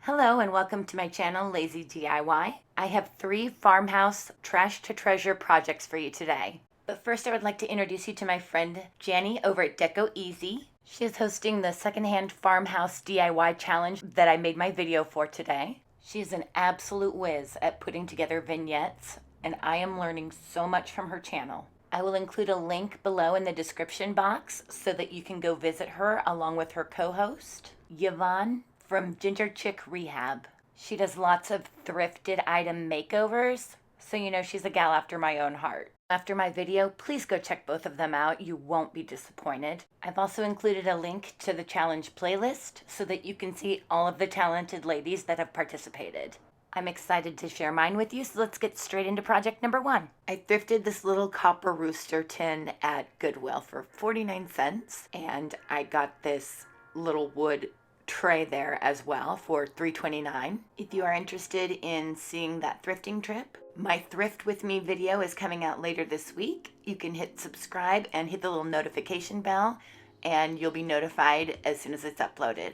Hello and welcome to my channel, Lazy DIY. I have 3 farmhouse trash to treasure projects for you today. But first I would like to introduce you to my friend Janny over at Deco Easy. She is hosting the Secondhand Farmhouse DIY challenge that I made my video for today. She is an absolute whiz at putting together vignettes, and I am learning so much from her channel. I will include a link below in the description box so that you can go visit her along with her co-host, Yvonne from GingerChickRehab. She does lots of thrifted item makeovers, so you know she's a gal after my own heart. After my video, please go check both of them out. You won't be disappointed. I've also included a link to the challenge playlist so that you can see all of the talented ladies that have participated. I'm excited to share mine with you, so let's get straight into project number 1. I thrifted this little copper rooster tin at Goodwill for 49 cents, and I got this little wood tray there as well for $3.29. If you are interested in seeing that thrifting trip, my Thrift With Me video is coming out later this week. You can hit subscribe and hit the little notification bell, and you'll be notified as soon as it's uploaded.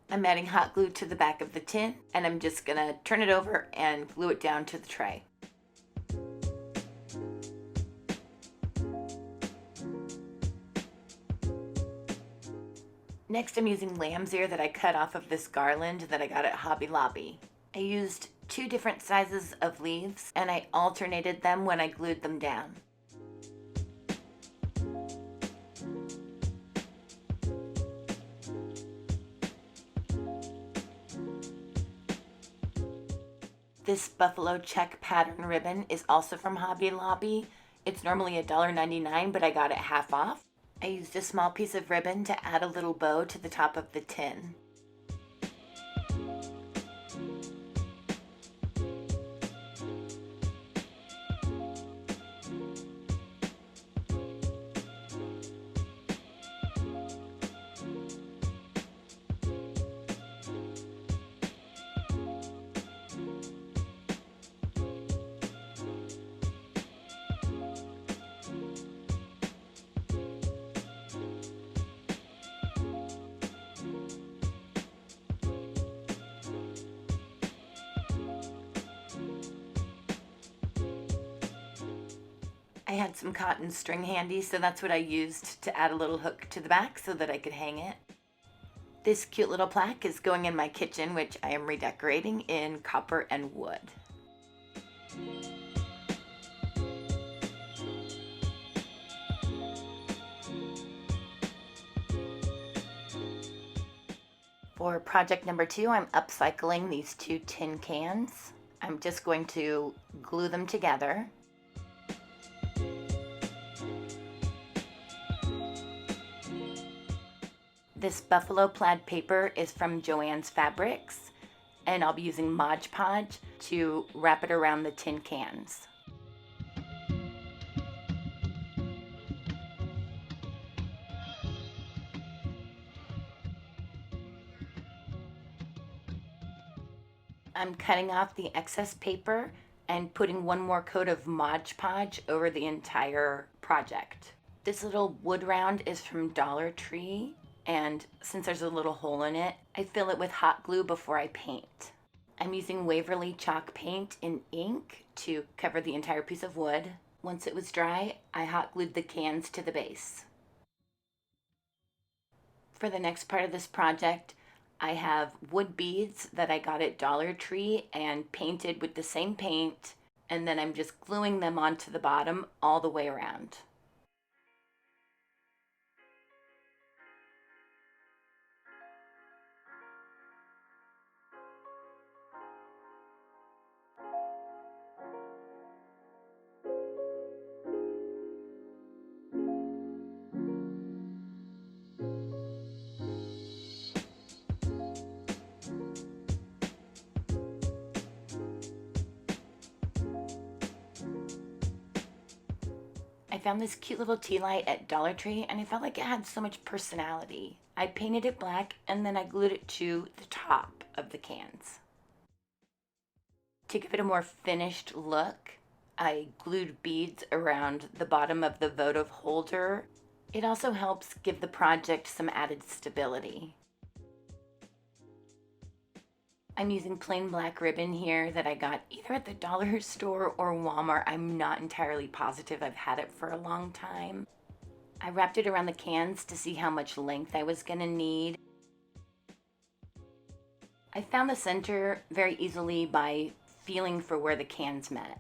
I'm adding hot glue to the back of the tin, and I'm just gonna turn it over and glue it down to the tray. Next, I'm using lamb's ear that I cut off of this garland that I got at Hobby Lobby. I used 2 different sizes of leaves, and I alternated them when I glued them down. This buffalo check pattern ribbon is also from Hobby Lobby. It's normally $1.99, but I got it half off. I used a small piece of ribbon to add a little bow to the top of the tin. I had some cotton string handy, so that's what I used to add a little hook to the back so that I could hang it. This cute little plaque is going in my kitchen, which I am redecorating in copper and wood. For project number 2, I'm upcycling these 2 tin cans. I'm just going to glue them together. This buffalo plaid paper is from Joann's Fabrics, and I'll be using Mod Podge to wrap it around the tin cans. I'm cutting off the excess paper and putting one more coat of Mod Podge over the entire project. This little wood round is from Dollar Tree, and since there's a little hole in it, I fill it with hot glue before I paint. I'm using Waverly chalk paint in ink to cover the entire piece of wood. Once it was dry, I hot glued the cans to the base. For the next part of this project, I have wood beads that I got at Dollar Tree and painted with the same paint, and then I'm just gluing them onto the bottom all the way around. I found this cute little tea light at Dollar Tree, and I felt like it had so much personality. I painted it black, and then I glued it to the top of the cans. To give it a more finished look, I glued beads around the bottom of the votive holder. It also helps give the project some added stability. I'm using plain black ribbon here that I got either at the dollar store or Walmart. I'm not entirely positive. I've had it for a long time. I wrapped it around the cans to see how much length I was gonna need. I found the center very easily by feeling for where the cans met.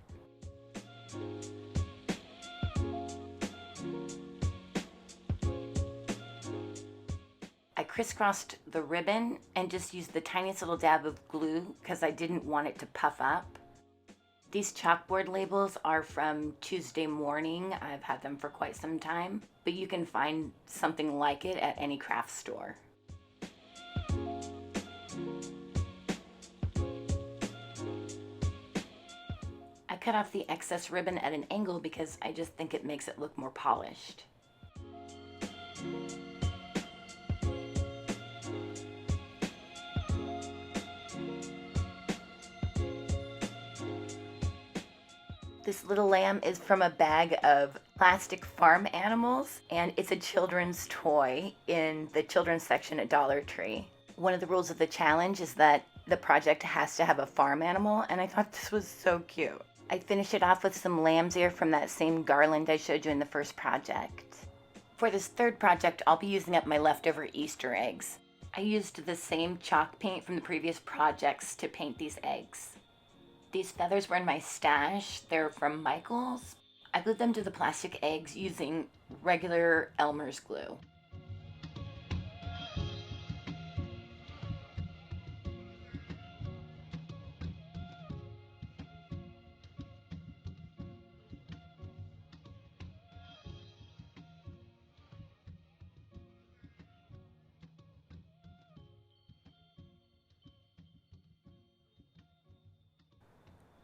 I crisscrossed the ribbon and just used the tiniest little dab of glue because I didn't want it to puff up. These chalkboard labels are from Tuesday Morning. I've had them for quite some time, but you can find something like it at any craft store. I cut off the excess ribbon at an angle because I just think it makes it look more polished. This little lamb is from a bag of plastic farm animals, and it's a children's toy in the children's section at Dollar Tree. One of the rules of the challenge is that the project has to have a farm animal, and I thought this was so cute. I finished it off with some lamb's ear from that same garland I showed you in the first project. For this third project, I'll be using up my leftover Easter eggs. I used the same chalk paint from the previous projects to paint these eggs. These feathers were in my stash. They're from Michael's. I glued them to the plastic eggs using regular Elmer's glue.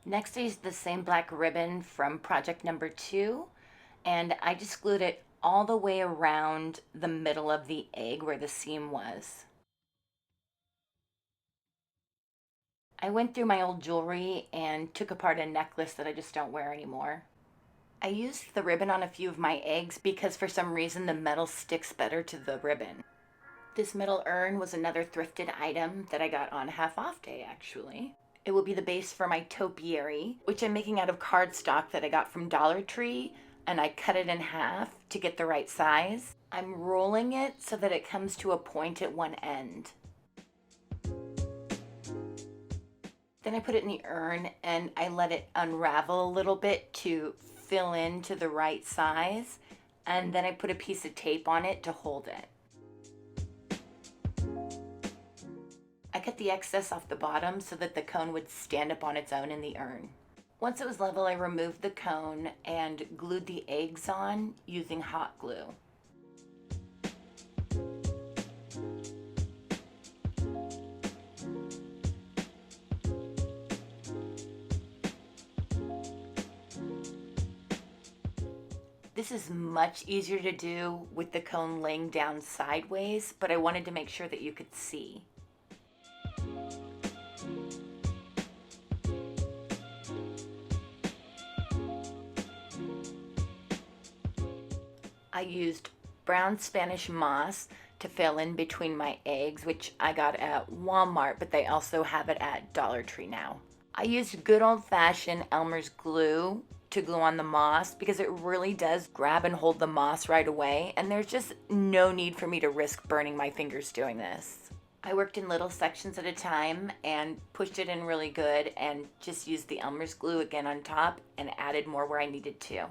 Next I used the same black ribbon from project number 2, and I just glued it all the way around the middle of the egg where the seam was. I went through my old jewelry and took apart a necklace that I just don't wear anymore. I used the ribbon on a few of my eggs because for some reason the metal sticks better to the ribbon. This metal urn was another thrifted item that I got on half off day actually. It will be the base for my topiary, which I'm making out of cardstock that I got from Dollar Tree, and I cut it in half to get the right size. I'm rolling it so that it comes to a point at one end. Then I put it in the urn and I let it unravel a little bit to fill in to the right size, and then I put a piece of tape on it to hold it. I cut the excess off the bottom so that the cone would stand up on its own in the urn. Once it was level, I removed the cone and glued the eggs on using hot glue. This is much easier to do with the cone laying down sideways, but I wanted to make sure that you could see. I used brown Spanish moss to fill in between my eggs, which I got at Walmart, but they also have it at Dollar Tree now. I used good old-fashioned Elmer's glue to glue on the moss because it really does grab and hold the moss right away, and there's just no need for me to risk burning my fingers doing this. I worked in little sections at a time and pushed it in really good and just used the Elmer's glue again on top and added more where I needed to.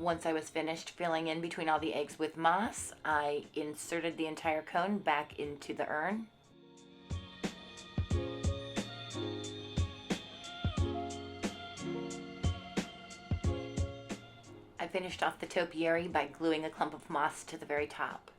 Once I was finished filling in between all the eggs with moss, I inserted the entire cone back into the urn. I finished off the topiary by gluing a clump of moss to the very top.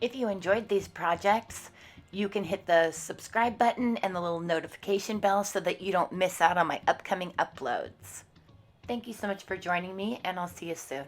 If you enjoyed these projects, you can hit the subscribe button and the little notification bell so that you don't miss out on my upcoming uploads. Thank you so much for joining me, and I'll see you soon.